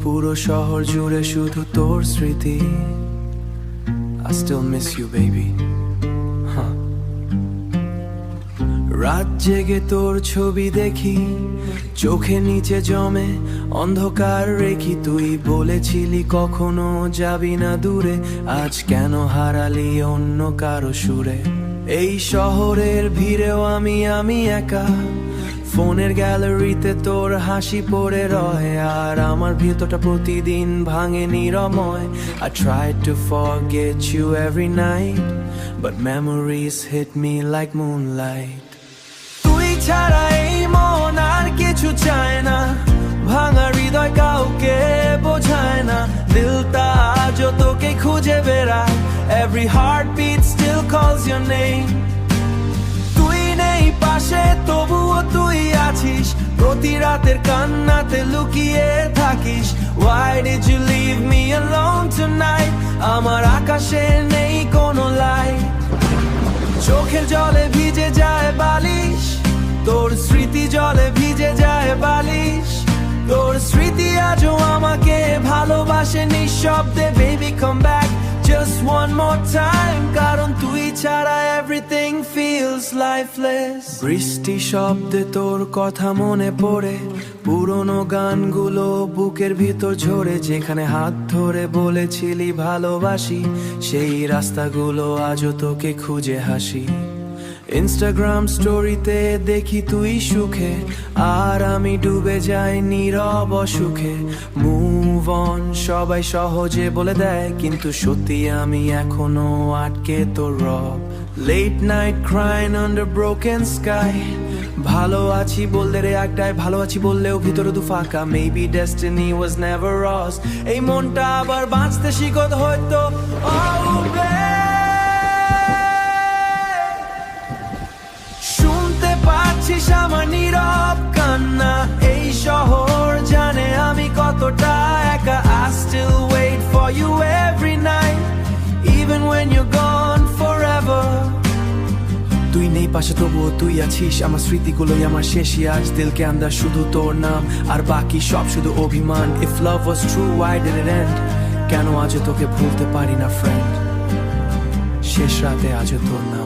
পুরো শহর জুড়ে শুধু তোর স্মৃতি। I still miss you baby. রাত জেগে তোর ছবি দেখি, চোখে নিচে জমে অন্ধকার রেখি। তুই বলেছিলি কখনো যাবি না দূরে, আজ কেন হারালি অন্য কারো সুরে? এই শহরের ভিড়েও আমি একা, ফোনের গ্যালারিতে তোর হাসি পড়ে রয়। আর আমার ভিতরটা প্রতিদিন ভাঙে নিরময়। I tried to forget you every night, but memories hit me like moonlight. তুই ছাড়া এই মন আর কিছু চায় না, ভাঙা হৃদয় কাউকে বোঝায় না। দিলটা আজও তোকে খুঁজে বেড়ায়, every heartbeat still calls your name. তুই নেই পাশে তবুও তুই আছিস, প্রতি রাতের কান্নাতে লুকিয়ে থাকিস। Why did you leave me alone tonight? আমার আকাশে নেই কোনো লাইট, চোখের জলে ভিজে যায় বালিশ, তোর স্মৃতি জলে ভিজে যায় বালিশ। তোর স্মৃতি আজও আমাকে ভালোবাসে নিঃশব্দে। Baby come back just one more time, কারণ তুই ছাড়া everything feels lifeless. বৃষ্টি শব্দে তোর কথা মনে পড়ে, পুরনো গানগুলো বুকের ভিতর ঝরে। যেখানে হাত ধরে বলেছিলি ভালোবাসি, সেই রাস্তাগুলো আজও তোকে খুঁজে হাসি। ইনস্টাগ্রাম স্টোরিতে দেখি তুই সুখে, আর আমি ডুবে যাই নীরব অসুখে। মুভ অন সবাই সহজে বলে দেয়, কিন্তু সত্যি আমি এখনো আটকে তোর রব। Late night crying under broken sky, ভালো আছি বললে রে একটাই, ভালো আছি বললেও ভিতরে দু ফাঁকা। Maybe destiny was never us, এই মনটা আবার বাঁচতে শিখত হয়তো। পাচ্ছিস আমার নীরব কান্না, এই শহর জানে আমি কতটা একা। I still wait for you every night, even when you're gone forever. তুই নেই পাশে তবুও তুই আছিস, আমার স্মৃতিগুলোই আমার শেষই আজ। দিলকে আন্দাজ শুধু তোর নাম, আর বাকি সব শুধু অভিমান। If love was true, why did it end? কেন আজও তোকে ভুলতে পারি না ফ্রেন্ড, শেষ রাতে আজও তোর নাম।